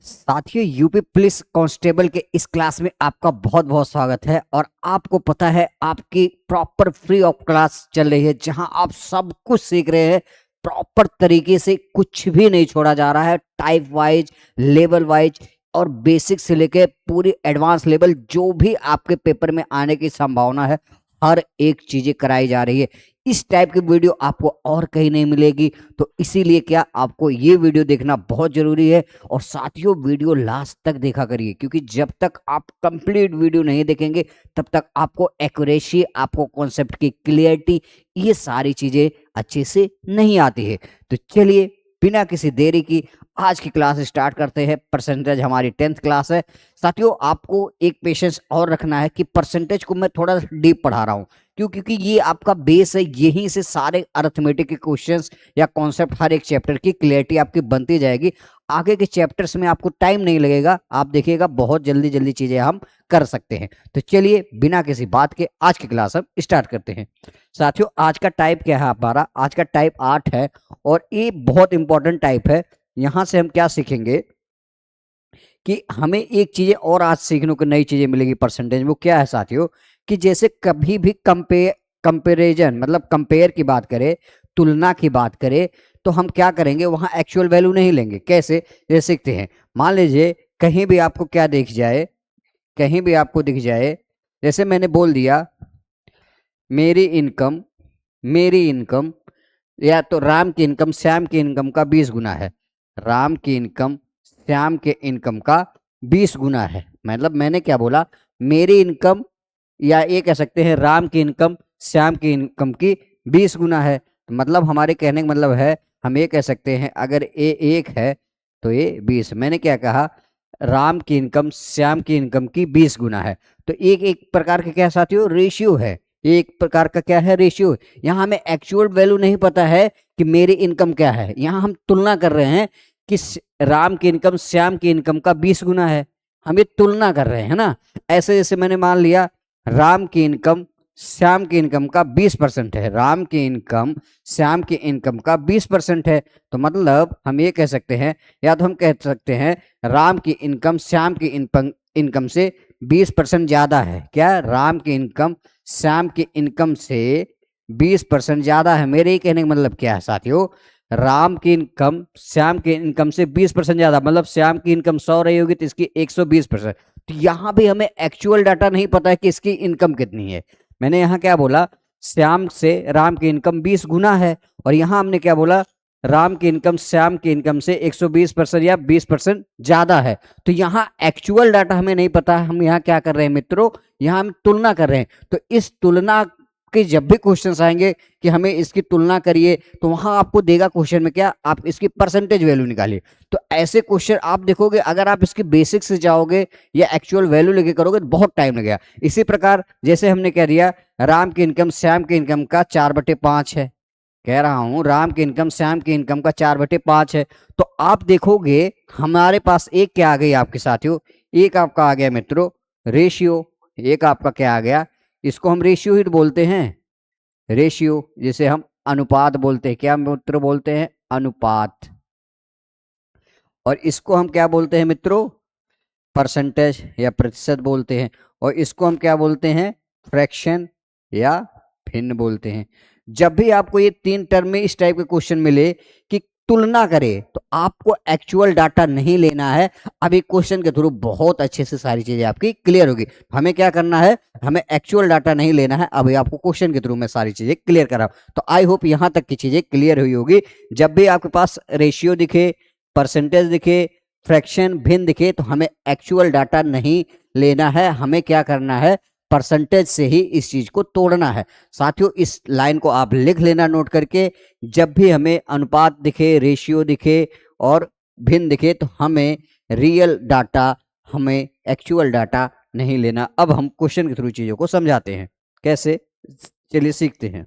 साथियों, UP police constable के इस क्लास में आपका बहुत बहुत स्वागत है। और आपको पता है आपकी प्रॉपर फ्री ऑफ क्लास चल रही है, जहां आप सब कुछ सीख रहे हैं प्रॉपर तरीके से। कुछ भी नहीं छोड़ा जा रहा है, टाइप वाइज, लेवल वाइज और बेसिक से लेके पूरी एडवांस लेवल, जो भी आपके पेपर में आने की संभावना है हर एक चीजें कराई जा रही है। इस टाइप की वीडियो आपको और कहीं नहीं मिलेगी, तो इसीलिए क्या आपको ये वीडियो देखना बहुत जरूरी है। और साथियों, वीडियो लास्ट तक देखा करिए, क्योंकि जब तक आप कंप्लीट वीडियो नहीं देखेंगे तब तक आपको एक्यूरेसी, आपको कॉन्सेप्ट की क्लियरिटी, ये सारी चीजें अच्छे से नहीं आती है। तो चलिए बिना किसी देरी की आज की क्लास स्टार्ट करते हैं। परसेंटेज हमारी 10th क्लास है। साथियों, आपको एक पेशेंस और रखना है कि परसेंटेज को मैं थोड़ा डीप पढ़ा रहा हूँ, क्योंकि ये आपका बेस है। यहीं से सारे अरिथमेटिक के क्वेश्चंस या कॉन्सेप्ट, हर एक चैप्टर की क्लियरिटी आपकी बनती जाएगी। आगे के चैप्टर्स में आपको टाइम नहीं लगेगा, आप देखिएगा बहुत जल्दी जल्दी चीजें हम कर सकते हैं। तो चलिए बिना किसी बात के आज की क्लास हम स्टार्ट करते हैं। साथियों, आज का टाइप क्या है हमारा? आज का टाइप 8 है और ये बहुत इंपॉर्टेंट टाइप है। यहां से हम क्या सीखेंगे कि हमें एक चीजें और आज सीखने को नई चीजें मिलेगी परसेंटेज। वो क्या है साथियों, कि जैसे कभी भी कंपेरिजन मतलब कंपेयर की बात करें, तुलना की बात करें, तो हम क्या करेंगे, वहां एक्चुअल वैल्यू नहीं लेंगे। कैसे ये सीखते हैं। मान लीजिए कहीं भी आपको क्या दिख जाए, कहीं भी आपको दिख जाए, जैसे मैंने बोल दिया मेरी इनकम या तो राम की इनकम श्याम की इनकम का 20 गुना है। राम की इनकम श्याम के इनकम का 20 गुना है। मतलब मैंने क्या बोला, मेरी इनकम, या ये कह सकते हैं राम की इनकम श्याम की इनकम की 20 गुना है। तो मतलब हमारे कहने का मतलब है, हम ये कह सकते हैं अगर ए 1 है तो ये 20। मैंने क्या कहा, राम की इनकम श्याम की इनकम की 20 गुना है। तो एक एक प्रकार का क्या साथियों, रेशियो है। एक प्रकार का क्या है, रेशियो। यहाँ हमें एक्चुअल वैल्यू नहीं पता है कि मेरी इनकम क्या है। यहाँ हम तुलना कर रहे हैं कि राम की इनकम श्याम की इनकम का 20 गुना है। हम ये तुलना कर रहे हैं ना। ऐसे जैसे मैंने मान लिया राम की इनकम श्याम की इनकम का 20% है, राम की इनकम श्याम की इनकम का 20% है। तो मतलब हम ये कह सकते हैं, या तो हम कह सकते हैं राम की इनकम श्याम की इनकम से 20% ज्यादा है। क्या? राम की इनकम श्याम की इनकम से 20% ज्यादा है। मेरे ही कहने का मतलब क्या है साथियों, राम की इनकम श्याम की इनकम से 20% ज्यादा, मतलब श्याम की इनकम 100 रही होगी तो इसकी 120%। तो यहां भी हमें एक्चुअल डाटा नहीं पता है कि इसकी इनकम कितनी है। मैंने यहाँ क्या बोला, श्याम से राम की इनकम 20 गुना है, और यहां हमने क्या बोला, राम की इनकम श्याम की इनकम से 120% या 20% ज्यादा है। तो यहाँ एक्चुअल डाटा हमें नहीं पता है। हम यहाँ क्या कर रहे हैं मित्रों, यहाँ हम तुलना कर रहे हैं। तो इस तुलना के जब भी क्वेश्चंस आएंगे कि हमें इसकी तुलना करिए, तो वहां आपको देगा क्वेश्चन में क्या, आप इसकी परसेंटेज वैल्यू निकालिए। तो ऐसे क्वेश्चन आप देखोगे, अगर आप इसकी बेसिक से जाओगे या एक्चुअल वैल्यू लेके करोगे तो बहुत टाइम लगेगा। इसी प्रकार जैसे हमने कह दिया राम की इनकम श्याम की इनकम का 4/5 है। कह रहा हूं राम की इनकम श्याम की इनकम का 4/5 है। तो आप देखोगे हमारे पास एक क्या आ गई आपके साथियों, एक आपका आ गया मित्रों रेशियो। एक आपका क्या आ गया, इसको हम रेशियो ही बोलते हैं, रेशियो। जिसे हम अनुपात बोलते हैं। क्या मित्रों बोलते हैं? अनुपात। और इसको हम क्या बोलते हैं मित्रों? परसेंटेज या प्रतिशत बोलते हैं। और इसको हम क्या बोलते हैं? फ्रैक्शन या भिन्न बोलते हैं। जब भी आपको ये 3 टर्म में इस टाइप के क्वेश्चन मिले कि तुलना करें, तो आपको एक्चुअल डाटा नहीं लेना है। अभी क्वेश्चन के थ्रू बहुत अच्छे से सारी चीजें आपकी क्लियर होगी। हमें क्या करना है, हमें एक्चुअल डाटा नहीं लेना है। अभी आपको क्वेश्चन के थ्रू मैं सारी चीजें क्लियर कर रहा हूं। तो आई होप यहां तक की चीजें क्लियर हुई होगी। जब भी आपके पास रेशियो दिखे, परसेंटेज दिखे, फ्रैक्शन भिन्न दिखे, तो हमें एक्चुअल डाटा नहीं लेना है। हमें क्या करना है, परसेंटेज से ही इस चीज को तोड़ना है। साथियों, इस लाइन को आप लिख लेना नोट करके। जब भी हमें अनुपात दिखे, रेशियो दिखे और भिन्न दिखे, तो हमें रियल डाटा, हमें एक्चुअल डाटा नहीं लेना। अब हम क्वेश्चन के थ्रू चीजों को समझाते हैं कैसे। चलिए सीखते हैं।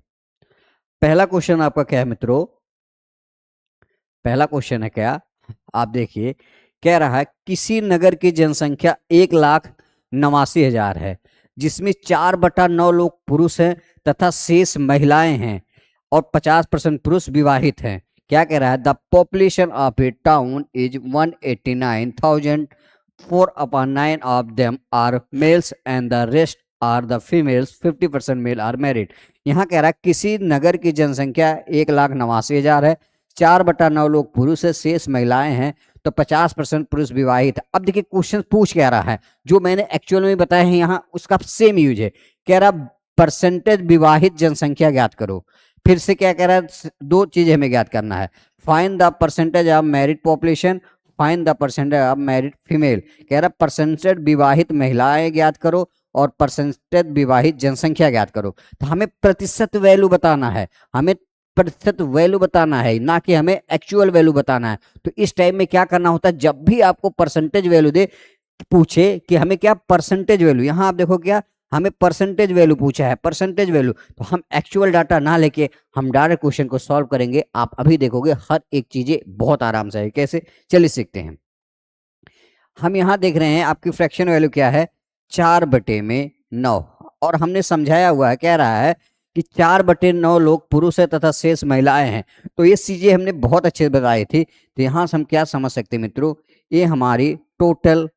पहला क्वेश्चन आपका क्या है मित्रों? पहला क्वेश्चन है क्या, आप देखिए, कह रहा है किसी नगर की जनसंख्या 1,89,000 है, जिसमें 4/9 लोग पुरुष हैं तथा शेष महिलाएं हैं, और 50% पुरुष विवाहित हैं। क्या कह रहा है, the population of a town is 189,000, 4/9 of them are males and the rest are the females, 50% male are married. यहाँ कह रहा है किसी नगर की जनसंख्या 1,89,000 है, 4/9 लोग पुरुष है, शेष महिलाएं हैं, तो 50% पुरुष विवाहित। अब देखिए क्वेश्चन पूछ क्या रहा है, जो मैंने एक्चुअल में बताया है यहाँ उसका सेम यूज है। कह रहा परसेंटेज विवाहित जनसंख्या ज्ञात करो। फिर से क्या कह रहा है, दो चीजें हमें ज्ञात करना है, find the percentage of married population, find the percentage of married female. कह रहा परसेंटेज विवाहित महिलाएं ज्ञात करो और परसेंटेज विवाहित जनसंख्या ज्ञात करो। तो हमें प्रतिशत वैल्यू बताना है, हमें प्रतिशत वैल्यू बताना है, ना कि हमें एक्चुअल वैल्यू बताना है। तो इस टाइम में क्या करना होता है, जब भी आपको परसेंटेज वैल्यू दे, पूछे कि हमें क्या परसेंटेज वैल्यू, यहां आप देखो क्या हमें परसेंटेज वैल्यू पूछा है, परसेंटेज वैल्यू, तो हम एक्चुअल डाटा ना लेके हम डायरेक्ट क्वेश्चन को सॉल्व करेंगे। आप अभी देखोगे हर एक चीजें बहुत आराम से है। कैसे, चलिए सीखते हैं। हम यहां देख रहे हैं आपकी फ्रैक्शन वैल्यू क्या है, 4/9, और हमने समझाया हुआ है, कह रहा है कि 4/9 लोग पुरुष है तथा शेष महिलाएं हैं। तो ये चीजें हमने बहुत अच्छे बताई थी। तो यहां से हम क्या समझ सकते हैं मित्रों, ये हमारी टोटल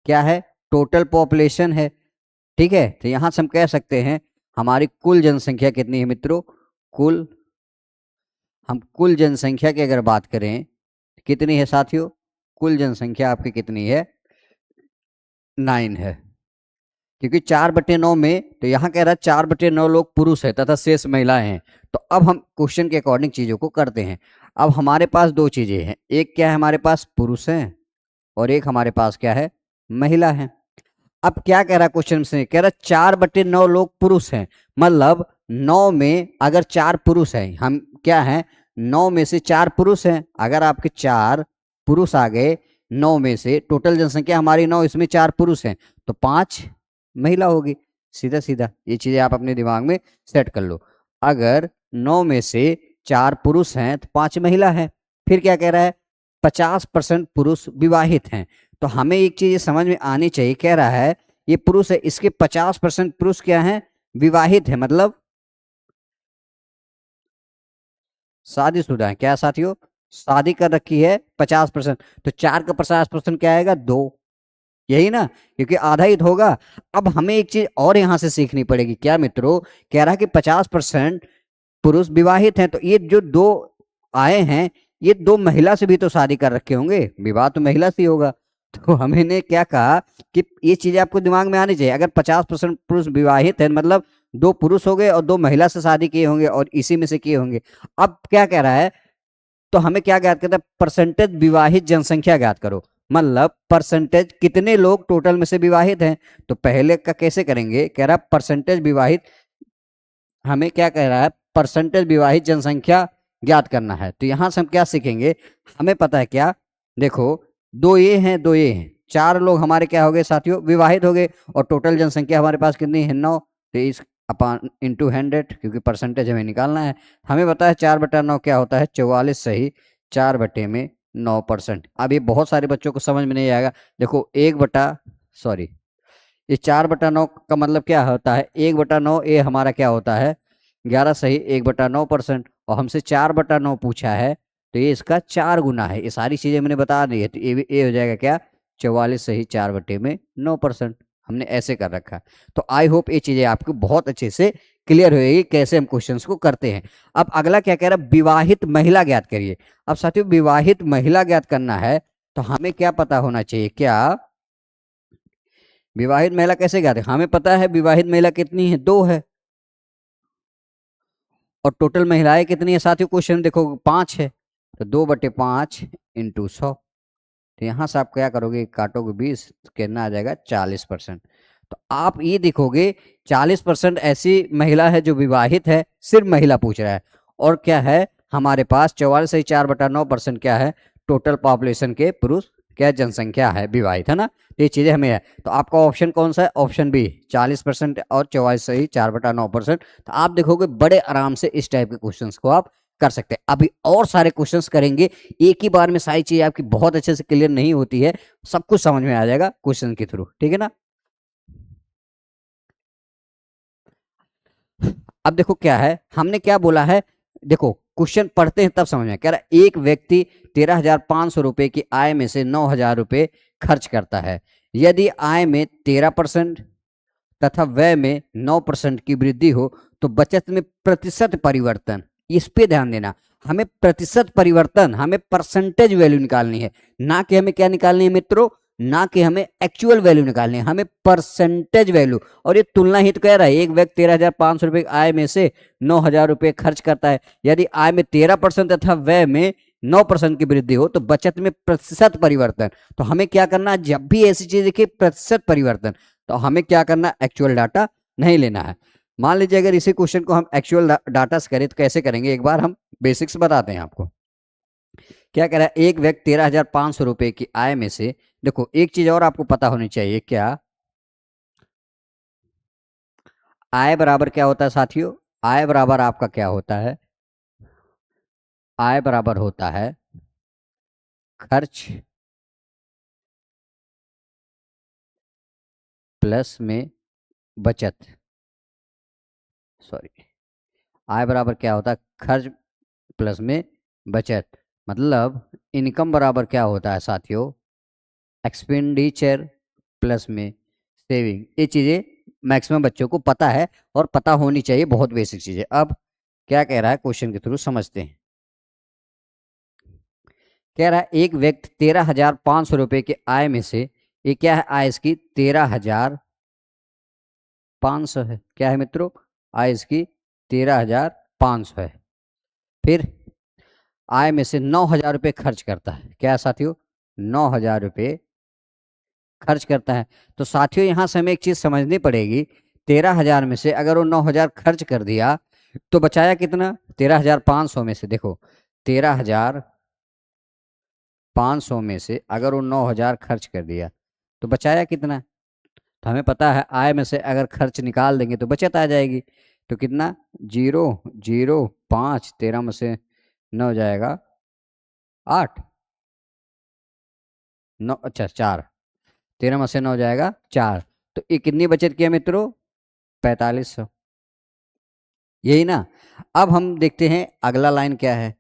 क्या है, टोटल पॉपुलेशन है। ठीक है, तो यहां से हम कह सकते हैं हमारी कुल जनसंख्या कितनी है मित्रों, कुल, हम कुल जनसंख्या की अगर बात करें कितनी है साथियों, कुल जनसंख्या आपकी कितनी है, 9 है। क्योंकि 4/9 में, तो यहाँ कह रहा है 4/9 लोग पुरुष है तथा शेष महिलाएं हैं। तो अब हम क्वेश्चन के अकॉर्डिंग चीजों को करते हैं। अब हमारे पास दो चीजें हैं, एक क्या है हमारे पास पुरुष है और एक हमारे पास क्या है, महिला है। अब क्या कह रहा है क्वेश्चन से, कह रहा है 4/9 लोग पुरुष हैं, मतलब 9 में अगर 4 पुरुष हैं, हम क्या है 9 में से 4 पुरुष हैं, अगर आपके 4 पुरुष आ गए 9 में से, टोटल जनसंख्या हमारी 9, इसमें 4 पुरुष हैं, तो 5 महिला होगी। सीधा सीधा ये चीजें आप अपने दिमाग में सेट कर लो। अगर 9 में से 4 पुरुष हैं तो 5 महिला है। फिर क्या कह रहा है, 50% पुरुष विवाहित हैं। तो हमें एक चीज समझ में आनी चाहिए, कह रहा है ये पुरुष है, इसके 50% पुरुष क्या हैं, विवाहित है, मतलब शादीशुदा है। क्या साथियों, शादी कर रखी है 50%, तो 4 का 50% क्या आएगा, 2, यही ना, क्योंकि आधा ही तो होगा। अब हमें एक चीज और यहां से सीखनी पड़ेगी, क्या मित्रों, कह रहा है कि 50% पुरुष विवाहित हैं, तो ये जो 2 आए हैं, ये 2 महिला से भी तो शादी कर रखे होंगे, विवाह तो महिला से ही होगा। तो हमने क्या कहा कि ये चीजें आपको दिमाग में आनी चाहिए। अगर 50% पुरुष विवाहित है, मतलब 2 पुरुष हो गए और 2 महिला से शादी किए होंगे और इसी में से किए होंगे। अब क्या कह रहा है, तो हमें क्या ज्ञात करता है, परसेंटेज विवाहित जनसंख्या ज्ञात करो, मतलब परसेंटेज कितने लोग टोटल में से विवाहित हैं। तो पहले का कैसे करेंगे, कह रहा है परसेंटेज विवाहित, हमें क्या कह रहा है, परसेंटेज विवाहित जनसंख्या ज्ञात करना है। तो यहां से हम क्या सीखेंगे, हमें पता है क्या, देखो 2 ये हैं 2 ये हैं, 4 लोग हमारे क्या हो गए साथियों, विवाहित हो गए, और टोटल जनसंख्या हमारे पास कितनी है, 9, तो इस अपॉन इंटू 100, क्योंकि परसेंटेज हमें निकालना है। हमें पता है 4/9 क्या होता है, 44 सही 4/9%। अब ये बहुत सारे बच्चों को समझ में नहीं आएगा। देखो 1/, ये 4/9 का मतलब क्या होता है, 1/9, ये हमारा क्या होता है, 11 सही 1/9%, और हमसे 4/9 पूछा है, तो ये इसका 4 गुना है। ये सारी चीजें मैंने बता दी है, तो ये हो जाएगा क्या, 44 सही 4/9%। हमने ऐसे कर रखा है। तो आई होप ये चीजें आपको बहुत अच्छे से क्लियर होगी कैसे हम क्वेश्चंस को करते हैं। अब अगला क्या कह रहा है, विवाहित महिला ज्ञात करिए। अब साथियों विवाहित महिला ज्ञात करना है, तो हमें क्या पता होना चाहिए, क्या विवाहित महिला कैसे ज्ञात है, हमें पता है विवाहित महिला कितनी है, 2 है, और टोटल महिलाएं कितनी है साथियों, क्वेश्चन देखो 5 है, तो 2/5 इंटू 100। तो यहां से आप क्या करोगे, काटोगे 20, तो कितना आ जाएगा, 40%। तो आप ये देखोगे 40% ऐसी महिला है जो विवाहित है, सिर्फ महिला पूछ रहा है, और क्या है हमारे पास 44 से 4/9% क्या है, टोटल पॉपुलेशन के पुरुष क्या जनसंख्या है, विवाहित है ना। तो ये चीजें हमें है, तो आपका ऑप्शन कौन सा है, ऑप्शन बी, 40% और 44 से 4/9%। तो आप देखोगे बड़े आराम से इस टाइप के क्वेश्चंस को आप कर सकते हैं। अभी और सारे क्वेश्चंस करेंगे, एक ही बार में सारी चीजें आपकी बहुत अच्छे से क्लियर नहीं होती है, सब कुछ समझ में आ जाएगा क्वेश्चन के थ्रू, ठीक है ना। अब देखो क्या है, हमने क्या बोला है, देखो क्वेश्चन पढ़ते हैं तब समझ में। कह रहा एक व्यक्ति 13,500 रुपए की आय में से 9,000 रुपए खर्च करता है। यदि आय में 13% तथा व्यय में 9% की वृद्धि हो तो बचत में प्रतिशत परिवर्तन, इस पे ध्यान देना। हमें प्रतिशत परिवर्तन, हमें परसेंटेज वैल्यू निकालनी है, ना कि हमें क्या निकालनी है मित्रों, ना कि हमें एक्चुअल वैल्यू निकालनी है, हमें परसेंटेज वैल्यू। और ये तुलना ही तो कह रहा है, एक व्यक्ति 13,500 रुपए आय में से 9,000 रुपए खर्च करता है। यदि आय में 13% तथा व्यय में 9% की वृद्धि हो तो बचत में प्रतिशत परिवर्तन। तो हमें क्या करना है, जब भी ऐसी चीज देखिए प्रतिशत परिवर्तन, तो हमें क्या करना, एक्चुअल डाटा नहीं लेना है। मान लीजिए अगर इसी क्वेश्चन को हम एक्चुअल डाटा से करें तो कैसे करेंगे, एक बार हम बेसिक्स बताते हैं आपको। क्या कह रहा है, एक व्यक्ति 13,500 रुपए की आय में से, देखो एक चीज और आपको पता होनी चाहिए, क्या आय बराबर क्या होता है साथियों, आय बराबर आपका क्या होता है, आय बराबर होता है खर्च प्लस में बचत। सॉरी, आय बराबर क्या होता है, खर्च प्लस में बचत। मतलब इनकम बराबर क्या होता है साथियों, एक्सपेंडिचर प्लस में सेविंग। ये चीजें मैक्सिमम बच्चों को पता है और पता होनी चाहिए, बहुत बेसिक चीजें। अब क्या कह रहा है क्वेश्चन के थ्रू समझते हैं। कह रहा है एक व्यक्ति 13,500 रुपए की आय में से, ये क्या है आय इसकी 13,500 है, क्या है मित्रों, आय इसकी 13,500 है। फिर आय में से 9,000 रुपये खर्च करता है, क्या है साथियों, 9,000 रुपये खर्च करता है। तो साथियों यहां से हमें एक चीज समझनी पड़ेगी, 13,000 में से अगर वो 9,000 खर्च कर दिया तो बचाया कितना, 13,500 में से, देखो 13,500 में से अगर वो 9,000 खर्च कर दिया तो बचाया कितना। तो हमें पता है आय में से अगर खर्च निकाल देंगे तो बचत आ जाएगी। तो कितना, 0,0,5, 13 में से 9 जाएगा 8, 9 अच्छा 4, 13 में से 9 जाएगा 4। तो ये कितनी बचत किया मित्रों, 4,500, यही ना। अब हम देखते हैं अगला लाइन क्या है।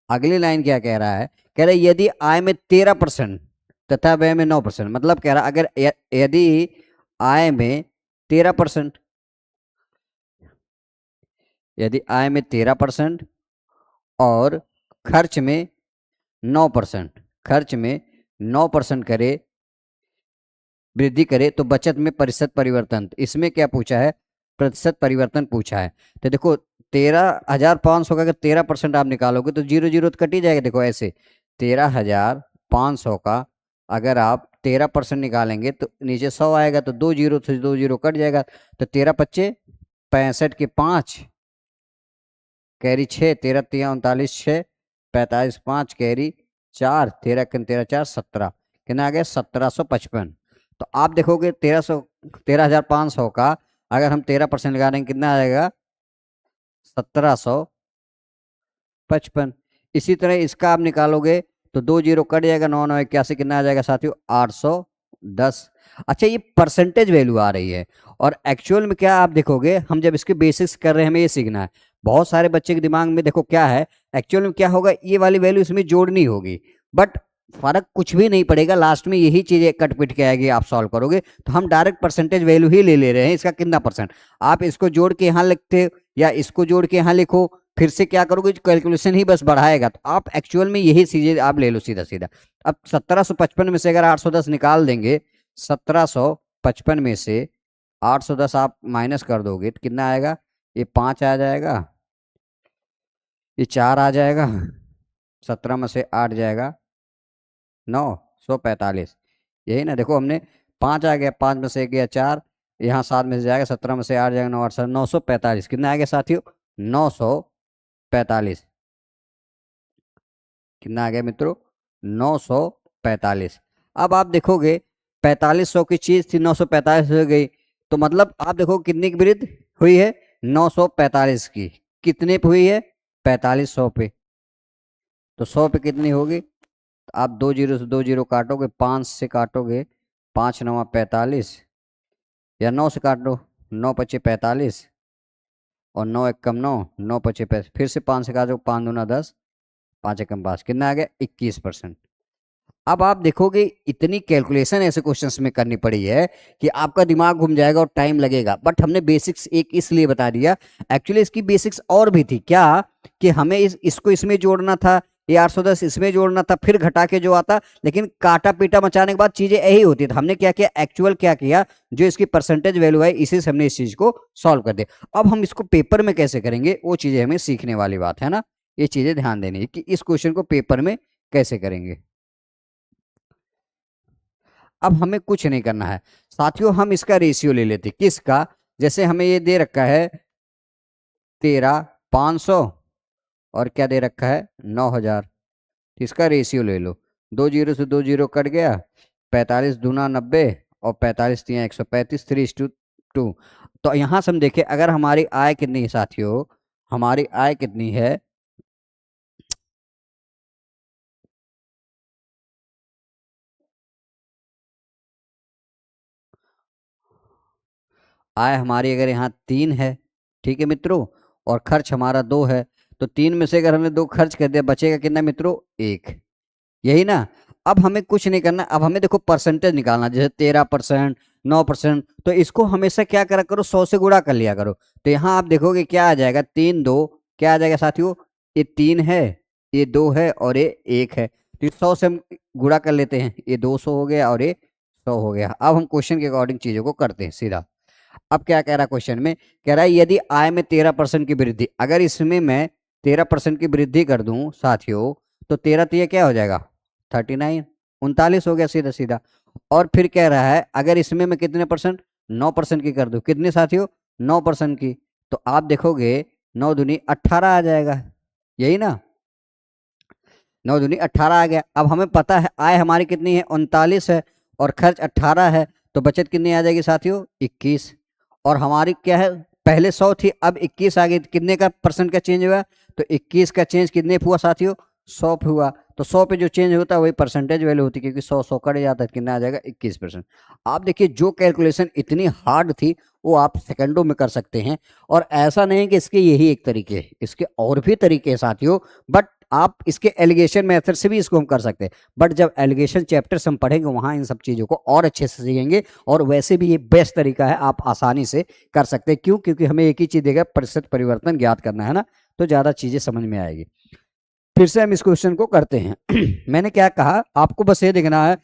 अगली लाइन क्या कह रहा है, कह रहा है यदि आय में 13% तथा व्यय में 9%, मतलब कह रहा है अगर यदि आय में 13%, यदि आय में 13% और खर्च में 9%, खर्च में 9% करे, वृद्धि करे तो बचत में प्रतिशत परिवर्तन। इसमें क्या पूछा है, प्रतिशत परिवर्तन पूछा है। तो देखो 13,500 का अगर 13% आप निकालोगे तो 0 0 तो कट ही जाएगा। देखो ऐसे 13,500 का अगर आप 13% निकालेंगे तो नीचे 100 आएगा, तो 2 0 से 2 0 कट जाएगा। तो 13×5 65 के 5 कैरी 6, 13×3 = 39, 6 45 5 कैरी 4, 13×3 = 17, कितना आ गया 1755। तो आप देखोगे 13,500 का अगर हम 13% लगा देंगे कितना आएगा 1755। इसी तरह इसका आप निकालोगे तो 2 0 कट जाएगा, 9 9 81, कितना आ जाएगा साथियों 810। अच्छा ये परसेंटेज वैल्यू आ रही है, और एक्चुअल में क्या आप देखोगे, हम जब इसके बेसिक्स कर रहे हैं हमें ये सीखना है। बहुत सारे बच्चे के दिमाग में देखो क्या है, एक्चुअल में क्या होगा, ये वाली वैल्यू इसमें जोड़नी होगी, बट फर्क कुछ भी नहीं पड़ेगा, लास्ट में यही चीजें कट पिट के आएगी, आप सॉल्व करोगे तो हम डायरेक्ट परसेंटेज वैल्यू ही ले रहे हैं, इसका कितना परसेंट। आप इसको जोड़ के यहाँ लिखते हो या इसको जोड़ के यहाँ लिखो, फिर से क्या करोगे, कैलकुलेशन ही बस बढ़ाएगा। तो आप एक्चुअल में यही चीजें आप ले लो सीधा सीधा। अब 1755 में से अगर 810 निकाल देंगे, 1755 में से 810 आप माइनस कर दोगे तो कितना आएगा, ये 5 आ जाएगा, ये 4 आ जाएगा, 17 में से 8 जाएगा 945, यही ना। देखो हमने 5 आ गया, 5 में से 1 गया 4, यहाँ 7 में से जाएगा, 17 में से 8 जाएगा 9 8 7 945, कितना आ गया साथियों 945, कितना आ गया मित्रों 945। अब आप देखोगे 4500 की चीज थी 945 हो गई, तो मतलब आप देखो कितनी की वृद्धि हुई है 945 की, कितने पे हुई है 4500 पे। तो 100 पे कितनी होगी, तो आप 2 0 से 2 0 काटोगे, 5 से काटोगे 5 9 45, या 9 से काट दो, 9 5 45, और 9 एकम 9, 9 पचे 5, फिर से 5 से काटो, 5 दूना 10, 5 एकम 5, कितना आ गया 21%। अब आप देखोगे इतनी कैलकुलेशन ऐसे क्वेश्चंस में करनी पड़ी है कि आपका दिमाग घूम जाएगा और टाइम लगेगा, बट हमने बेसिक्स एक इसलिए बता दिया। एक्चुअली इसकी बेसिक्स और भी थी क्या, कि हमें इसको इसमें जोड़ना था, ये 810 इसमें जोड़ना था, फिर घटा के जो आता, लेकिन काटा पीटा मचाने के बाद चीजें यही होती थी। हमने क्या किया, एक्चुअल क्या किया, जो इसकी परसेंटेज वैल्यू है इसी से हमने इस चीज को सॉल्व कर दिया। अब हम इसको पेपर में कैसे करेंगे, वो चीजें हमें सीखने वाली बात है ना, ये चीजें ध्यान देनी है कि इस क्वेश्चन को पेपर में कैसे करेंगे। अब हमें कुछ नहीं करना है साथियों, हम इसका रेशियो ले लेते, किसका, जैसे हमें ये दे रखा है 13,500 और क्या दे रखा है 9,000, तो इसका रेशियो ले लो, 2 जीरो से 2 जीरो कट गया, 45 दूना 90 और 45 तिया 135, 3:2। तो यहां से हम देखें अगर हमारी आय कितनी है साथियों, हमारी आय कितनी है, आय हमारी अगर यहाँ 3 है, ठीक है मित्रों, और खर्च हमारा 2 है, तो 3 में से अगर हमने 2 खर्च कर दिया बचेगा कितना मित्रों 1, यही ना। अब हमें कुछ नहीं करना, अब हमें देखो परसेंटेज निकालना, जैसे 13%, 9%, तो इसको हमेशा क्या करा करो 100 से गुणा कर लिया करो। तो यहाँ आप देखोगे क्या आ जाएगा, 3 2 क्या आ जाएगा साथियों, ये 3 है, ये 2 है और ये 1 है, तो 100 से हम गुणा कर लेते हैं, ये 200 हो गया और ये 100 हो गया। अब हम क्वेश्चन के अकॉर्डिंग चीजों को करते हैं सीधा। अब क्या कह रहा है क्वेश्चन में, कह रहा है यदि आय में 13% की वृद्धि, अगर इसमें मैं 13% की वृद्धि कर दूं साथियों, तो 13 तिया क्या हो जाएगा 39, 39 हो गया सीधा सीधा। और फिर कह रहा है अगर इसमें मैं कितने परसेंट, 9% की कर दूं, कितने साथियों 9% की, तो आप देखोगे 9 दूनी 18 आ जाएगा, यही ना, 9 दूनी 18 आ गया। अब हमें पता है आय हमारी कितनी है 39 है और खर्च 18 है, तो बचत कितनी आ जाएगी साथियों 21। और हमारी क्या है, पहले 100 थी अब 21 आ गई, कितने का परसेंट का चेंज हुआ, तो 21 का चेंज कितने पे हुआ साथियों 100 पे हुआ। तो 100 पे जो चेंज होता है वही परसेंटेज वैल्यू होती है, क्योंकि 100 100 कट जाता है, कितना आ जाएगा 21%। आप देखिए जो कैलकुलेशन इतनी हार्ड थी वो आप सेकंडों में कर सकते हैं। और ऐसा नहीं कि इसके यही एक तरीके है, इसके और भी तरीके हैं साथियों, बट आप इसके एलिगेशन मेथड से भी इसको हम कर सकते हैं। बट जब एलिगेशन चैप्टर हम पढ़ेंगे वहां इन सब चीजों को और अच्छे से सीखेंगे, और वैसे भी ये बेस्ट तरीका है, आप आसानी से कर सकते हैं। क्यों, क्योंकि हमें एक ही चीज देगा, प्रतिशत परिवर्तन ज्ञात करना है ना, तो ज्यादा चीजें समझ में आएगी। फिर से हम इस क्वेश्चन को करते हैं मैंने क्या कहा, आपको बस ये देखना है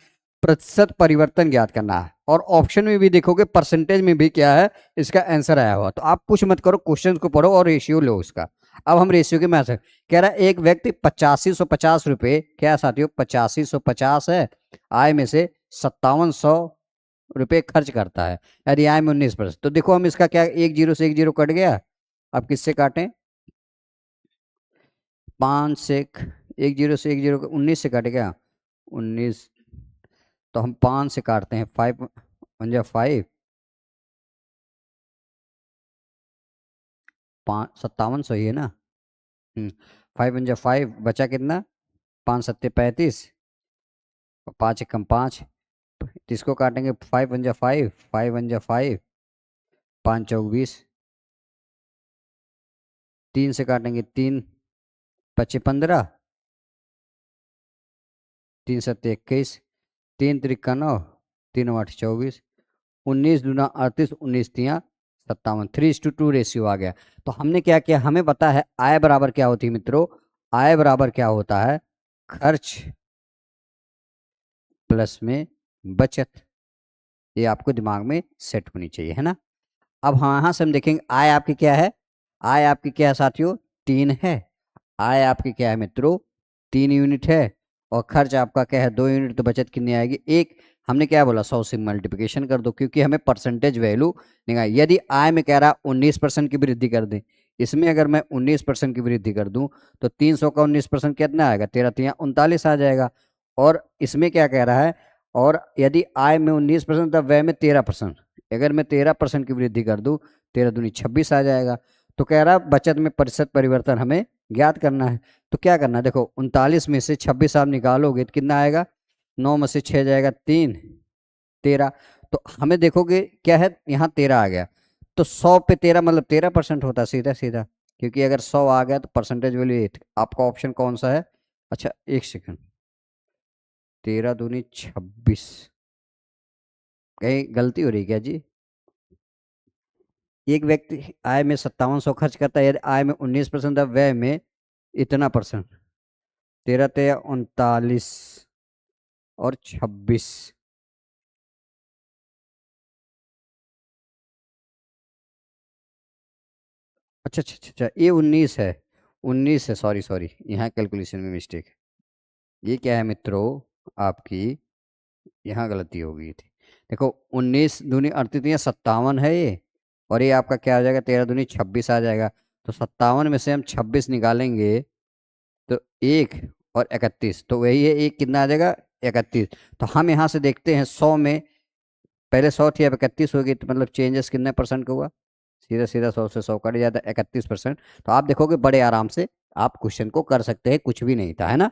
प्रतिशत परिवर्तन ज्ञात करना है, और ऑप्शन में भी देखोगे परसेंटेज में भी क्या है इसका आंसर आया हुआ। तो आप कुछ मत करो, क्वेश्चन को पढ़ो और रेशियो लो इसका। अब हम रेशियो के मैथ कह रहा है एक व्यक्ति 8550 रुपए, क्या साथियों 8550 है, आय में से 5700 रुपए खर्च करता है, यदि आय में 19%। तो देखो हम इसका क्या, एक जीरो से एक जीरो कट गया, अब किससे काटें, 5 से एक जीरो से एक जीरो 19 से कट गया 19, तो हम 5 से काटते हैं, 5 वन जा 5, 5700 ही है ना, 5 वन जा 5 बचा कितना, 5 सत्ते 35 और 5 एकम 5, इसको काटेंगे 5 वन जा 5, 5 वन जा 5, 5 चौक 20, 3 से काटेंगे 3 पचे 15, 3 सत्ते 21, 3 त्रिका 9, 3 8 24, 19 दूना 38, 19 तिया 57, 3:2 रेशियो आ गया। तो हमने क्या किया, हमें पता है आय बराबर क्या होती है मित्रों, आय बराबर क्या होता है खर्च प्लस में बचत, ये आपको दिमाग में सेट होनी चाहिए है ना। अब हाँ यहाँ से हम देखेंगे आय आपकी क्या है, आय आपकी क्या है साथियों 3 है, आय आपकी क्या है मित्रों 3 यूनिट है, और खर्च आपका क्या है 2 यूनिट, तो बचत कितनी आएगी 1। हमने क्या बोला 100 से मल्टीप्लिकेशन कर दो, क्योंकि हमें परसेंटेज वैल्यू निकाल। यदि आय में कह रहा 19% की वृद्धि कर दें, इसमें अगर मैं 19% की वृद्धि कर दूं, तो 300 का 19% कितना आएगा 13 तिया 39 आ जाएगा। और इसमें क्या कह रहा है, और यदि आय में 19% तब व्यय में 13%, अगर मैं 13% की वृद्धि कर दूं, 13 दूनी 26 आ जाएगा। तो कह रहा बचत में प्रतिशत परिवर्तन हमें ज्ञात करना है। तो क्या करना है, देखो 39 में से 26 आप निकालोगे तो कितना आएगा, 9 में से 6 जाएगा 3, 13। तो हमें देखोगे क्या है यहाँ 13 आ गया, तो 100 पे 13 मतलब 13% होता है सीधा सीधा, क्योंकि अगर 100 आ गया तो परसेंटेज वैल्यू 8। आपका ऑप्शन कौन सा है? अच्छा एक सेकंड, 13 दूनी 26, कहीं गलती हो रही क्या जी? एक व्यक्ति आय में 5700 खर्च करता है, यदि आय में 19% है, व्यय में इतना परसेंट, 13 39 और 26। अच्छा अच्छा अच्छा अच्छा, ये 19 है, 19 है, सॉरी सॉरी, यहाँ कैलकुलेशन में मिस्टेक है। ये क्या है मित्रों, आपकी यहाँ गलती हो गई थी। देखो 19 दूनी 38 या 57 है ये, और ये आपका क्या आ जाएगा, 13 दूनी 26 आ जाएगा। तो 57 में से हम 26 निकालेंगे तो 1 और 31, तो वही है, एक कितना आ जाएगा, 31। तो हम यहाँ से देखते हैं 100 में पहले 100 थी, अब 31 हो गई, तो मतलब चेंजेस कितने परसेंट का हुआ, सीधा सीधा 100 से 100 कट जाता है, 31%। तो आप देखोगे बड़े आराम से आप क्वेश्चन को कर सकते हैं, कुछ भी नहीं था, है ना।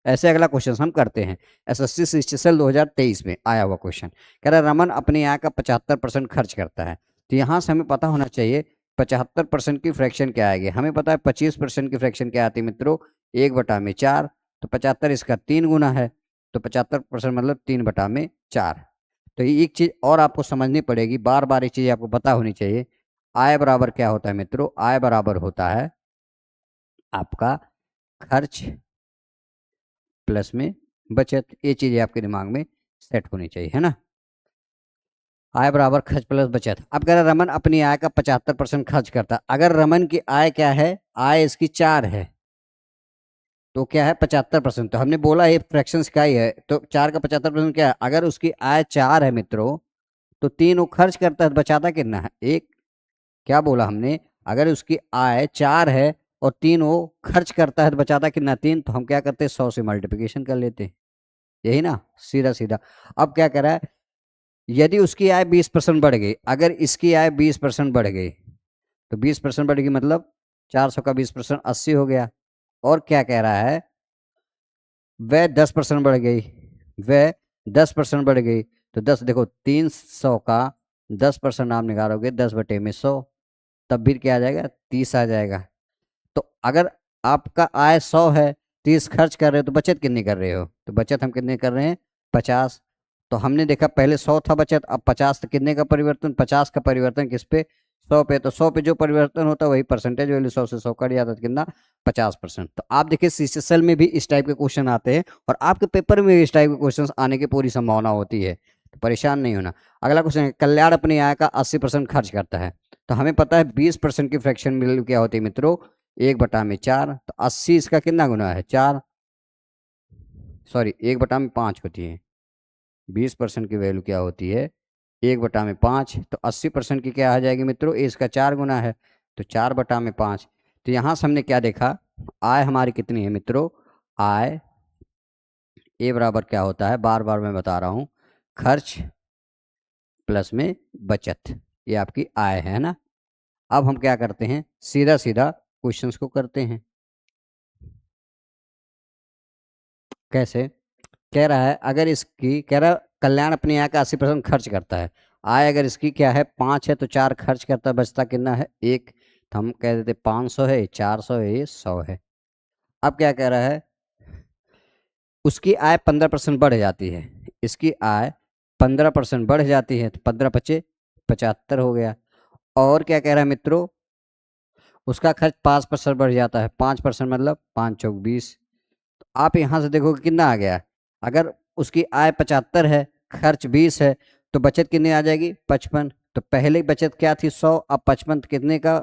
ऐसे अगला क्वेश्चन हम करते हैं। एसएससी शिष्यसेल 2023 में आया हुआ क्वेश्चन, कह रहा है रमन अपनी आय का 75% खर्च करता है। तो यहाँ से हमें पता होना चाहिए 75% की फ्रैक्शन क्या आएगी। हमें पता है 25% की फ्रैक्शन क्या आती है मित्रों, 1/4। तो 75 इसका 3 गुना है, तो 75% मतलब 3/4। तो ये एक चीज और आपको समझनी पड़ेगी, बार बार एक चीज आपको पता होनी चाहिए। आय बराबर क्या होता है मित्रों, आय बराबर होता है आपका खर्च प्लस में बचत। ये चीजें आपके दिमाग में सेट होनी चाहिए, है ना। आय बराबर खर्च प्लस बचत। अब कह रहा रमन अपनी आय का 75% खर्च करता है। अगर रमन की आय क्या है, आय इसकी 4 है, तो क्या है 75%। तो हमने बोला ये फ्रैक्शंस का ही है, तो 4 का 75% क्या है, अगर उसकी आय 4 है मित्रों, तो 3 वो खर्च करता है, तो बचाता कितना है, 1। क्या बोला हमने, अगर उसकी आय 4 है और 3 वो खर्च करता है, तो बचाता कितना, 3। तो हम क्या करते हैं, 100 से मल्टीप्लिकेशन कर लेते हैं, यही ना, सीधा सीधा। अब क्या कह रहा है, यदि उसकी आय 20% बढ़ गई, अगर इसकी आय 20% बढ़ गई, तो 20% बढ़ गई मतलब 400 का 20% 80 हो गया। और क्या कह रहा है, वह 10% बढ़ गई, वह 10% बढ़ गई, तो 10 देखो 300 का 10% आप निकालोगे, 10/100, तब भी क्या आ जाएगा, 30 आ जाएगा। तो अगर आपका आय 100 है, 30 खर्च कर रहे हो, तो बचत कितनी कर रहे हो, तो बचत हम कितने कर रहे हैं, 50। तो हमने देखा पहले 100 था बचत, अब 50। तो कितने का परिवर्तन, 50 का परिवर्तन किस पे, 100 पे। तो 100 पे जो परिवर्तन होता है वही परसेंटेज वैल्यू, 100 से 100 कट जाता है, तो कितना, 50%। तो आप देखिए सीसीएल में भी इस टाइप के क्वेश्चन आते हैं, और आपके पेपर में भी इस टाइप के क्वेश्चन आने की पूरी संभावना होती है, तो परेशान नहीं होना। अगला क्वेश्चन है, कल्याण अपनी आय का 80% खर्च करता है। तो हमें पता है 20% की फ्रैक्शन वैल्यू क्या होती है मित्रों, 1/4। तो 80 इसका कितना गुना है, 4, सॉरी 1/5 होती है। 20% की वैल्यू क्या होती है, 1/5। तो 80% की क्या आ जाएगी मित्रों, ए इसका 4 गुना है, तो 4/5। तो यहाँ से हमने क्या देखा, आय हमारी कितनी है मित्रों, आय ए बराबर क्या होता है, बार बार मैं बता रहा हूँ, खर्च प्लस में बचत। ये आपकी आय है ना। अब हम क्या करते हैं, सीधा सीधा क्वेश्चंस को करते हैं। कैसे, कह रहा है अगर इसकी, कह रहा है कल्याण अपनी आय का 80% खर्च करता है। आय अगर इसकी क्या है, 5 है, तो 4 खर्च करता है, बचता कितना है, 1। तो हम कह देते 500 है, 400 है, ये 100 है। अब क्या कह रहा है, उसकी आय 15% बढ़ जाती है, इसकी आय 15% बढ़ जाती है, तो 15×5 = 75 हो गया। और क्या कह रहा है मित्रों, उसका खर्च 5% बढ़ जाता है, 5% मतलब 5×4 = 20। आप यहाँ से देखोगे कितना आ गया, अगर उसकी आय 75 है, खर्च 20 है, तो बचत कितनी आ जाएगी, 55। तो पहले बचत क्या थी, 100, अब 55 कितने का,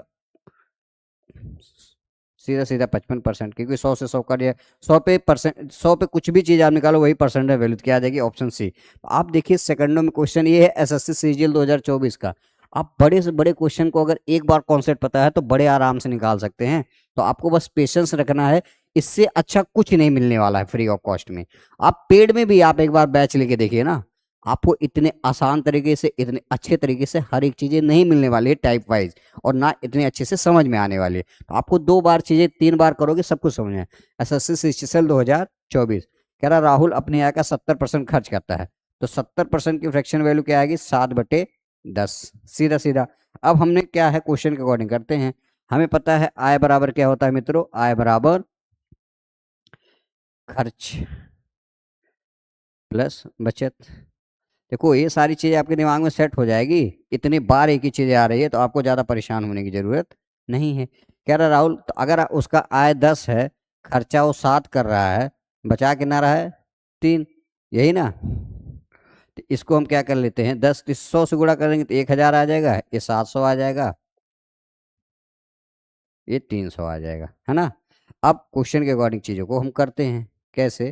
सीधा सीधा 55%, क्योंकि 100 से 100 कट जाए, 100 पे कुछ भी चीज आप निकालो वही परसेंट है वैल्यू, क्या आ जाएगी, ऑप्शन सी। तो आप देखिए सेकंडों में क्वेश्चन ये है एसएससी सीजीएल 2024 का। आप बड़े से बड़े क्वेश्चन को अगर एक बार कॉन्सेप्ट पता है तो बड़े आराम से निकाल सकते हैं। तो आपको बस पेशेंस रखना है, इससे अच्छा कुछ नहीं मिलने वाला है फ्री ऑफ कॉस्ट में। आप पेड में भी आप एक बार बैच लेके देखिए ना, आपको इतने आसान तरीके से, इतने अच्छे तरीके से हर एक चीजें नहीं मिलने वाली है टाइप वाइज, और ना इतने अच्छे से समझ में आने वाली है। तो आपको 2 बार चीजें 3 बार करोगे सब कुछ समझ में। एसएससी शिष्यसेल 2024 कह रहा राहुल अपने आय का 70% खर्च करता है। तो 70% की फ्रैक्शन वैल्यू क्या आएगी, 7/10, सीधा सीधा। अब हमने क्या है क्वेश्चन के अकॉर्डिंग करते हैं। हमें पता है आय बराबर क्या होता है मित्रों, आय बराबर खर्च प्लस बचत। देखो ये सारी चीजें आपके दिमाग में सेट हो जाएगी, इतनी बार एक ही चीजें आ रही है तो आपको ज्यादा परेशान होने की जरूरत नहीं है। कह रहा राहुल, तो अगर उसका आय 10 है, खर्चा वो 7 कर रहा है, बचा कितना रहा है 3, यही ना। तो इसको हम क्या कर लेते हैं, 10 100 से गुणा करेंगे तो 1000 आ जाएगा, ये 700 आ जाएगा, ये 300 आ जाएगा, है ना। अब क्वेश्चन के अकॉर्डिंग चीजों को हम करते हैं। कैसे,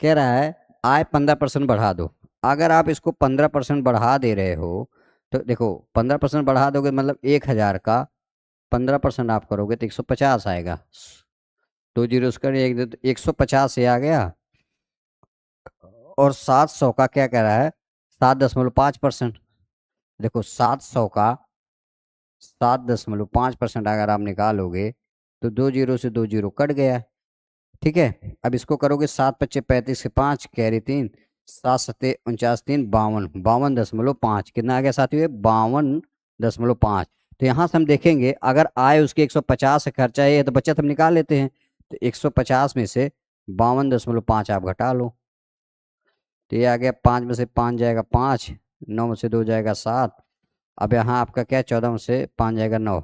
कह रहा है आय 15% बढ़ा दो। अगर आप इसको 15% बढ़ा दे रहे हो तो देखो 15% बढ़ा दोगे मतलब 1000 का 15% आप करोगे तो 150 आएगा। 2 जीरो उसका 150 से आ गया। और 700 का क्या कह रहा है, 7.5%। देखो 700 का 7.5% अगर आप निकालोगे तो 2 जीरो से 2 जीरो कट गया। ठीक है, अब इसको करोगे 7 × 5 = 35 के 5 कैरी 3, 7 × 7 = 49, 3 52, 52.5 कितना आ गया साथियों, 52.5। तो यहाँ से हम देखेंगे अगर आय उसकी 150 है, खर्चा है तो बचत हम निकाल लेते हैं। तो 150 में से 52.5 आप घटा लो, तो ये आ गया 5 में से 5 जाएगा 5, 9 में से 2 जाएगा 7। अब यहाँ आपका क्या, 14 में से 5 जाएगा 9,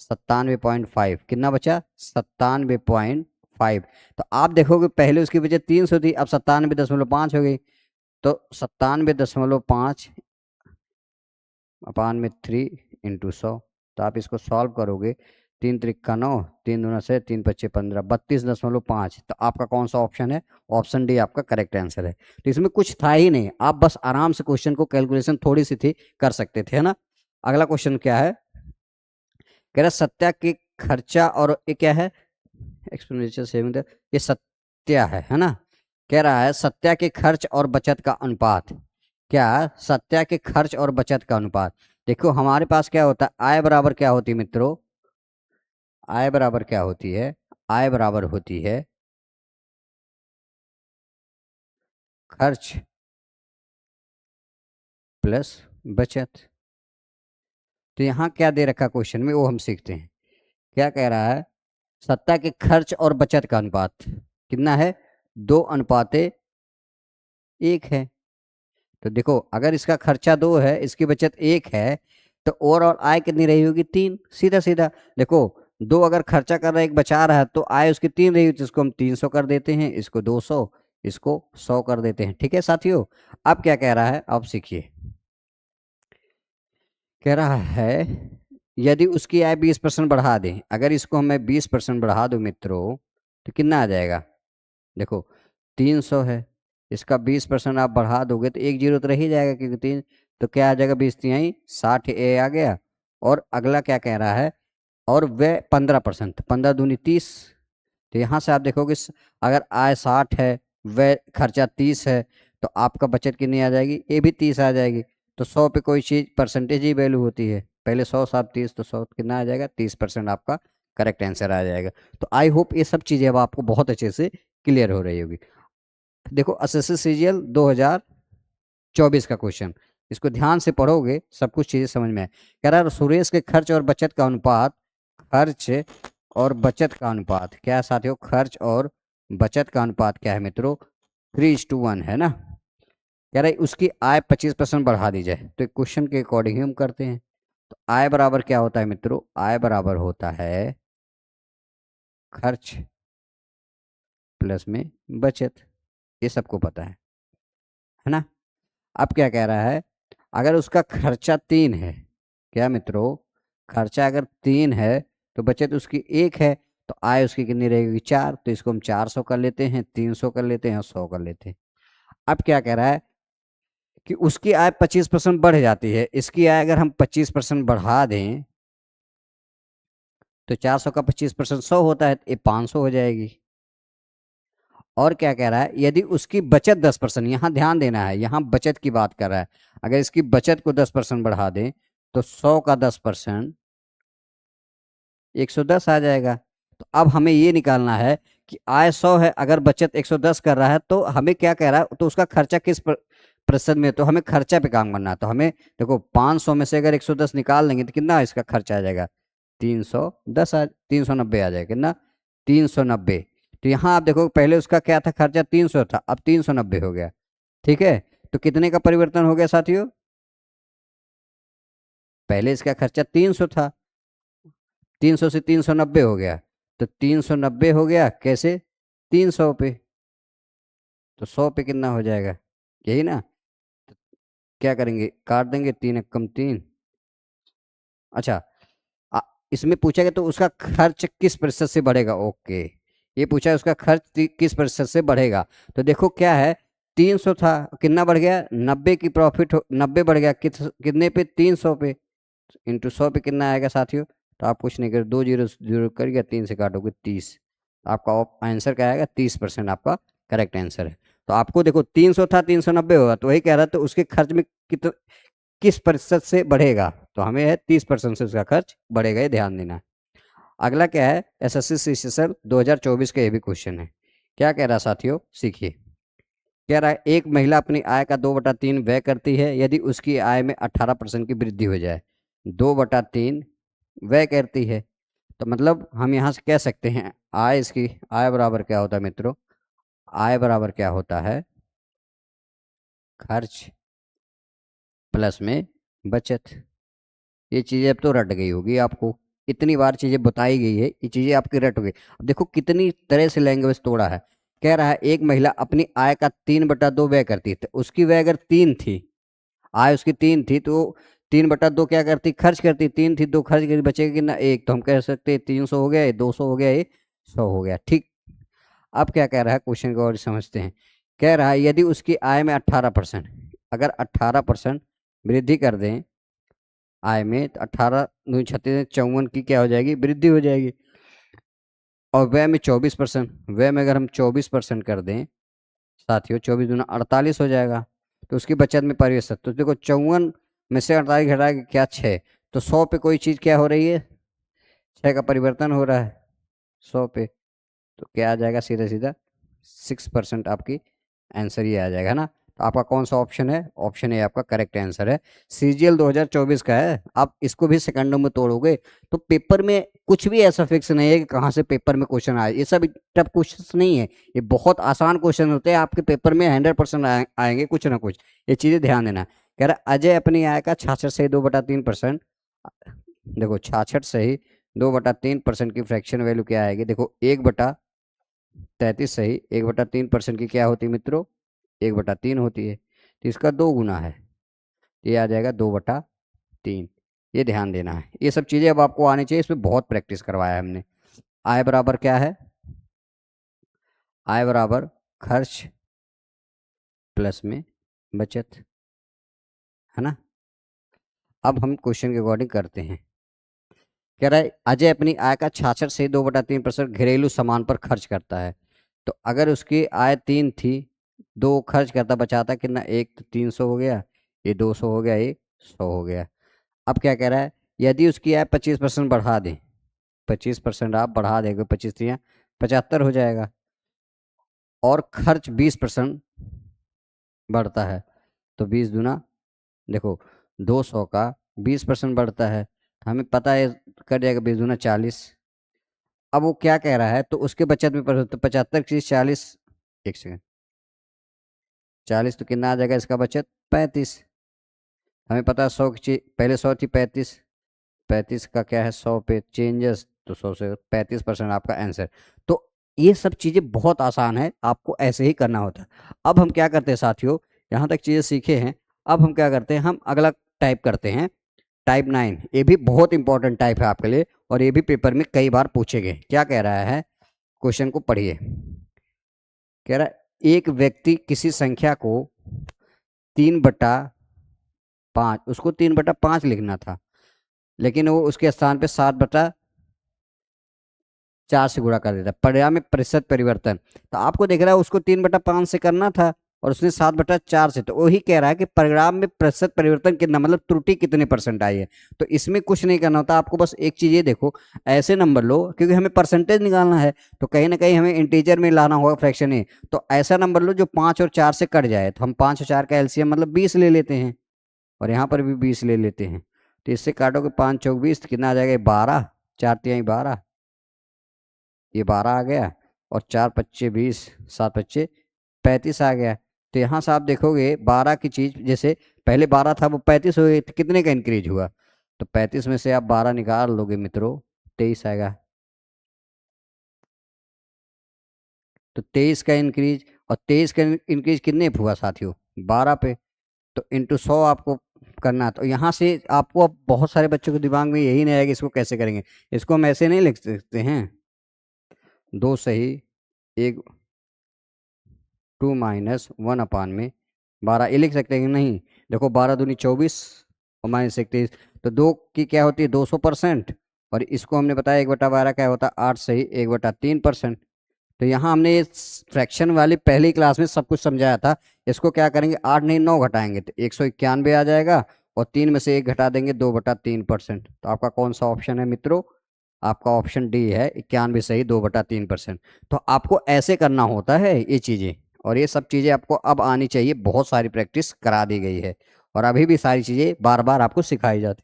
97.5 कितना बचा, 97.5। तो आप देखोगे पहले उसकी वजह 300 थी, अब 97.5 हो गई। तो 97.5 अपान में 3 × 100। तो आप इसको सॉल्व करोगे, 3 × 3 = 9, 3 × 2 = 6, 3 × 5 = 15, 32.5। तो आपका कौन सा ऑप्शन है, ऑप्शन डी आपका करेक्ट आंसर है। तो इसमें कुछ था ही नहीं, आप बस आराम से क्वेश्चन को कैलकुलेशन थोड़ी सी थी कर सकते थे, है ना। अगला क्वेश्चन क्या है, कह रहा सत्या के खर्चा और ये क्या है, एक्सपेंडिचर सेविंग, ये सत्या है ना। कह रहा है सत्या के खर्च और बचत का अनुपात, क्या सत्या के खर्च और बचत का अनुपात। देखो हमारे पास क्या होता है, आय बराबर क्या होती है मित्रों, आय बराबर क्या होती है, आय बराबर होती है खर्च प्लस बचत। तो यहाँ क्या दे रखा क्वेश्चन में वो हम सीखते हैं। क्या कह रहा है, सत्ता के खर्च और बचत का अनुपात कितना है, 2:1 है। तो देखो अगर इसका खर्चा 2 है, इसकी बचत 1 है, तो ओवरऑल आय कितनी रही होगी, 3। सीधा सीधा देखो, 2 अगर खर्चा कर रहा है, 1 बचा रहा है, तो आय उसकी 3 रही होगी, इसको हम 300 कर देते हैं, इसको 200, इसको 100 कर देते हैं। ठीक है साथियों, अब क्या कह रहा है, अब सीखिए। कह रहा है यदि उसकी आय 20% बढ़ा दें, अगर इसको मैं 20% बढ़ा दूं मित्रों तो कितना आ जाएगा, देखो 300 है, इसका 20% आप बढ़ा दोगे तो 1 जीरो तो रह ही जाएगा, क्योंकि 3, तो क्या आ जाएगा, 20×3 = 60 ए आ गया। और अगला क्या कह रहा है, और वह 15%, 15×2 = 30। तो यहाँ से आप देखोगे अगर आय 60 है, वह खर्चा 30 है, तो आपका बचत कितनी आ जाएगी, ये भी 30 आ जाएगी। तो 100 पे कोई चीज़ परसेंटेज ही वैल्यू होती है, पहले 100 7 30, तो 100 कितना आ जाएगा, 30% आपका करेक्ट आंसर आ जाएगा। तो आई होप ये सब चीज़ें अब आपको बहुत अच्छे से क्लियर हो रही होगी। देखो एसएससी सीजीएल 2024 का क्वेश्चन, इसको ध्यान से पढ़ोगे सब कुछ चीजें समझ में आए। कह रहा है सुरेश के खर्च और बचत का अनुपात, खर्च और बचत का अनुपात क्या है साथियों, खर्च और बचत का अनुपात क्या है मित्रों, 3:1 है ना। कह रहा है उसकी आय 25% बढ़ा दी जाए, तो क्वेश्चन के अकॉर्डिंग ही हम करते हैं। तो आय बराबर क्या होता है मित्रों, आय बराबर होता है खर्च प्लस में बचत, ये सबको पता है ना। अब क्या कह रहा है, अगर उसका खर्चा 3 है, क्या मित्रों, खर्चा अगर 3 है तो बचत उसकी 1 है, तो आय उसकी कितनी रहेगी, 4। तो इसको हम 400 कर लेते हैं, 300 कर लेते हैं और 100 कर लेते हैं। अब क्या कह रहा है कि उसकी आय 25% बढ़ जाती है, इसकी आय अगर हम 25% बढ़ा दें तो 400 का 25% 100 होता है, तो ये 500 हो जाएगी। और क्या कह रहा है, यदि उसकी बचत 10%, यहां ध्यान देना है, यहां बचत की बात कर रहा है, अगर इसकी बचत को 10% बढ़ा दें तो 100 का 10% 110 आ जाएगा। तो अब हमें ये निकालना है कि आय 100 है, अगर बचत 110 कर रहा है, तो हमें क्या कह रहा है, तो उसका खर्चा किस प्रतिशत में, तो हमें खर्चा पे काम करना है। तो हमें देखो 500 में से अगर 110 निकाल देंगे तो कितना इसका खर्चा आ जाएगा, 310 390 आ जाएगा, कितना 390। तो यहाँ आप देखो पहले उसका क्या था, खर्चा 300 था, अब 390 हो गया। ठीक है, तो कितने का परिवर्तन हो गया साथियों, पहले इसका खर्चा 300 था, 300 से 390 हो गया, तो 390 हो गया कैसे, 300 पे, तो 100 पे कितना हो जाएगा, यही ना। क्या करेंगे, काट देंगे, 3 × 3। अच्छा, आ, इसमें पूछा गया तो उसका खर्च किस प्रतिशत से बढ़ेगा, ओके, ये पूछा है उसका खर्च किस प्रतिशत से बढ़ेगा। तो देखो क्या है, 300 था, कितना बढ़ गया, 90 की प्रॉफिट 90 बढ़ गया कितने पे, 300 पे, इंटू 100 पे कितना आएगा साथियों। तो आप कुछ नहीं कर, 2 जीरो जीरो कर गया, 3 से काटोगे 30, आपका आंसर क्या आएगा, 30% आपका करेक्ट आंसर है। तो आपको देखो 300 था, 390 होगा, तो वही कह रहा था उसके खर्च में किस प्रतिशत से बढ़ेगा, तो हमें है 30% से उसका खर्च बढ़ेगा, ये ध्यान देना है। अगला क्या है, एसएससी सीजीएल 2024 का ये भी क्वेश्चन है। क्या कह रहा है साथियों, सीखिए। कह रहा है एक महिला अपनी आय का 2/3 व्यय करती है यदि उसकी आय में 18% की वृद्धि हो जाए। 2/3 व्यय करती है, तो मतलब हम यहाँ से कह सकते हैं आय, इसकी आय बराबर क्या होता है मित्रों, आय बराबर क्या होता है, खर्च प्लस में बचत। ये चीज़ें अब तो रट गई होगी आपको, इतनी बार चीज़ें बताई गई है, ये चीज़ें आपकी रट हो गई। अब देखो कितनी तरह से लैंग्वेज तोड़ा है। कह रहा है एक महिला अपनी आय का 3/2 व्यय करती है, तो उसकी व्यय अगर 3 थी, आय उसकी 3 थी, तो 3/2 क्या करती, खर्च करती, 3 थी 2 खर्च करती, बचेगा कितना, 1, तो हम कह सकते हैं 300 हो गया, ये 200 हो गया, ये 100 हो गया। ठीक, अब क्या कह रहा है क्वेश्चन को और समझते हैं। कह रहा है यदि उसकी आय में 18%, अगर 18% वृद्धि कर दें आय में, तो 18 दूनी 36 54 की क्या हो जाएगी, वृद्धि हो जाएगी। और व्यय में 24%, व्यय में अगर हम 24% कर दें साथियों, 24 दूना 48 हो जाएगा, तो उसकी बचत में परिवर्तन, तो देखो 54 में से 48 घटा के क्या 6, तो 100 पे कोई चीज़ क्या हो रही है, 6 का परिवर्तन हो रहा है 100 पे, तो क्या आ जाएगा, सीधा सीधा 6% आपकी आंसर ये आ जाएगा, है ना। तो आपका कौन सा ऑप्शन है, ऑप्शन ए आपका करेक्ट आंसर है। सीजीएल 2024 का है, आप इसको भी सेकंडों में तोड़ोगे, तो पेपर में कुछ भी ऐसा फिक्स नहीं है कि कहाँ से पेपर में क्वेश्चन आए, ये सब टफ क्वेश्चन नहीं है, ये बहुत आसान क्वेश्चन होते हैं, आपके पेपर में 100% आएंगे कुछ ना कुछ, ये चीज़ें ध्यान देना। कह रहा अजय अपनी आय का 66 से 2/3%, देखो 66 से ही 2/3% की फ्रैक्शन वैल्यू क्या आएगी, देखो 1/33 सही, 1/3% की क्या होती है मित्रों, 1/3 होती है, तो इसका 2 गुना है, ये आ जाएगा 2/3। ये ध्यान देना है, ये सब चीज़ें अब आपको आनी चाहिए, इसमें बहुत प्रैक्टिस करवाया है हमने। आय बराबर क्या है, आय बराबर खर्च प्लस में बचत, है ना। अब हम क्वेश्चन के अकॉर्डिंग करते हैं। कह रहा है अजय अपनी आय का 66 से 2/3% घरेलू सामान पर खर्च करता है, तो अगर उसकी आय 3 थी, 2 खर्च करता, बचाता कितना, 1, तो 300 हो गया, ये 200 हो गया, ये 100 हो गया। अब क्या कह रहा है, यदि उसकी आय 25% बढ़ा दें, 25% आप बढ़ा देंगे, 25 75 हो जाएगा, और खर्च 20% बढ़ता है, तो 20 दूना देखो 200 का 20% बढ़ता है, हमें पता है कट जाएगा, 20 दूना 40। अब वो क्या कह रहा है, तो उसके बचत में तो 75 की 40, एक सेकंड, 40 तो कितना आ जाएगा इसका बचत, 35। हमें पता है 100 की चीज पहले 100 थी, 35, 35 का क्या है 100 पे चेंजेस, तो 100 से 35% आपका आंसर। तो ये सब चीज़ें बहुत आसान है, आपको ऐसे ही करना होता है। अब हम क्या करते हैं साथियों, यहाँ तक चीज़ें सीखे हैं, अब हम क्या करते हैं, हम अगला टाइप करते हैं, टाइप 9। ये भी बहुत इंपॉर्टेंट टाइप है आपके लिए, और ये भी पेपर में कई बार पूछे गए। क्या कह रहा है, क्वेश्चन को पढ़िए। कह रहा है एक व्यक्ति किसी संख्या को 3/5, उसको 3/5 लिखना था, लेकिन वो उसके स्थान पे 7/4 से गुणा कर देता है, परिणाम में प्रतिशत परिवर्तन। तो आपको देख रहा है उसको 3/5 से करना था, और उसने 7/4 से, तो वही कह रहा है कि परिणाम में प्रतिशत परिवर्तन कितना, मतलब त्रुटि कितने परसेंट आई है। तो इसमें कुछ नहीं करना होता आपको, बस एक चीज ये देखो, ऐसे नंबर लो, क्योंकि हमें परसेंटेज निकालना है, तो कहीं ना कहीं हमें इंटीजर में लाना होगा, फ्रैक्शन है, तो ऐसा नंबर लो जो 5 और 4 से कट जाए। तो हम 5 और 4 का एलसीएम मतलब 20 ले लेते हैं, और यहाँ पर भी 20 ले लेते हैं। तो इससे काटोगे 5 चौक 20, तो कितना आ जाएगा, 12, 4 × 12, ये 12 आ गया, और 4×5 20, 7×5 35 आ गया। तो यहाँ से आप देखोगे 12 की चीज, जैसे पहले 12 था वो 35 हो गई, तो कितने का इंक्रीज हुआ, तो 35 में से आप 12 निकाल लोगे मित्रों, 23 आएगा। तो 23 का इंक्रीज, और 23 का इंक्रीज कितने पे हुआ साथियों, 12 पे, तो इंटू 100 आपको करना। तो यहाँ से आपको, अब बहुत सारे बच्चों के दिमाग में यही नहीं आएगा इसको कैसे करेंगे। इसको हम ऐसे नहीं लिख सकते हैं, 2 सही 1, 2 - 1/12, ये लिख सकते हैं कि नहीं। देखो 12×2 = 24 और -31, तो 2 की क्या होती है, 200%, और इसको हमने बताया 1/12 क्या होता है, 8 सही 1/3%। तो यहाँ हमने इस फ्रैक्शन वाली पहली क्लास में सब कुछ समझाया था। इसको क्या करेंगे, 8 नहीं 9 घटाएंगे, तो 191 आ जाएगा, और 3 में से 1 घटा देंगे, 2/3%। तो आपका कौन सा ऑप्शन है मित्रों, आपका ऑप्शन डी है, 91 सही 2/3%। तो आपको ऐसे करना होता है ये चीज़ें, और ये सब चीज़ें आपको अब आनी चाहिए, बहुत सारी प्रैक्टिस करा दी गई है, और अभी भी सारी चीज़ें बार बार आपको सिखाई जाती।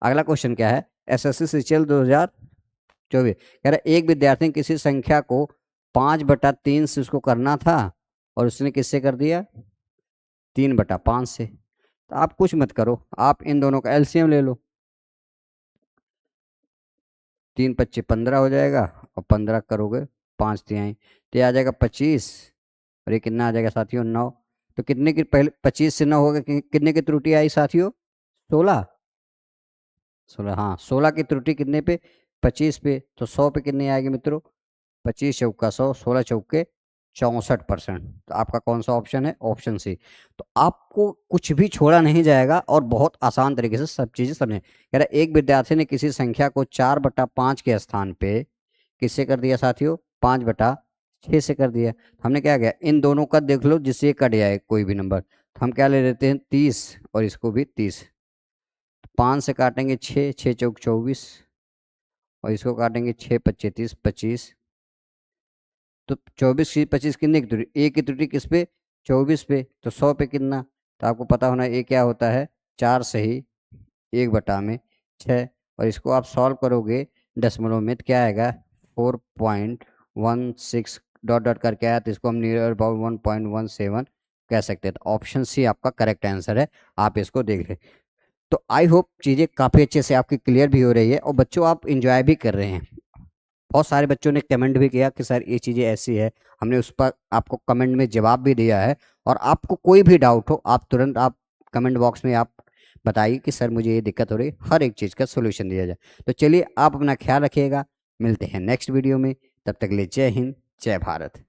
अगला क्वेश्चन क्या है, एसएससी सिचुएल 2024 कह रहा है, एक विद्यार्थी ने किसी संख्या को 5/3 से उसको करना था, और उसने किससे कर दिया, 3/5 से। तो आप कुछ मत करो, आप इन दोनों का एलसीएम ले लो, 3×5 = 15 हो जाएगा, और 15 करोगे 5×3 तो ये आ जाएगा 25, और ये कितना आ जाएगा साथियों, 9। तो कितने की, पहले 25 से 9 होगा, कितने की त्रुटि आई साथियों, 16, 16, हाँ 16 की त्रुटि कितने पे, 25 पे, तो 100 पे कितनी आएगी मित्रों, 25×100, 16×64 तो आपका कौन सा ऑप्शन है, ऑप्शन सी। तो आपको कुछ भी छोड़ा नहीं जाएगा, और बहुत आसान तरीके से सब चीजें समझे। कह रहा है, एक विद्यार्थी ने किसी संख्या को 4/5 के स्थान पे किससे कर दिया साथियों, 5/6 से कर दिया। हमने क्या किया, इन दोनों का देख लो जिससे कट जाए कोई भी नंबर, तो हम क्या ले लेते हैं 30, और इसको भी 30, 5 से काटेंगे 6, 6×4 = 24, और इसको काटेंगे 6×5 = 30, 25, तो 24 की 25 कितने की त्रुटि, एक की त्रुटि किस पे, 24 पे, तो 100 पे कितना, तो आपको पता होना ये क्या होता है, 4 सही 1/6, और इसको आप सॉल्व करोगे दशमलव में, तो क्या आएगा 4.16 डॉट डॉट करके आया, तो इसको हम नियर अबाउट 1.17 कह सकते हैं। तो ऑप्शन सी आपका करेक्ट आंसर है, आप इसको देख लें। तो आई होप चीज़ें काफ़ी अच्छे से आपकी क्लियर भी हो रही है, और बच्चों आप इंजॉय भी कर रहे हैं। बहुत सारे बच्चों ने कमेंट भी किया कि सर ये चीज़ें ऐसी है, हमने उस पर आपको कमेंट में जवाब भी दिया है। और आपको कोई भी डाउट हो, आप तुरंत आप कमेंट बॉक्स में आप बताइए कि सर मुझे ये दिक्कत हो रही है, हर एक चीज़ का सोल्यूशन दिया जाए। तो चलिए, आप अपना ख्याल रखिएगा, मिलते हैं नेक्स्ट वीडियो में, तब तक के लिए जय हिंद, जय भारत।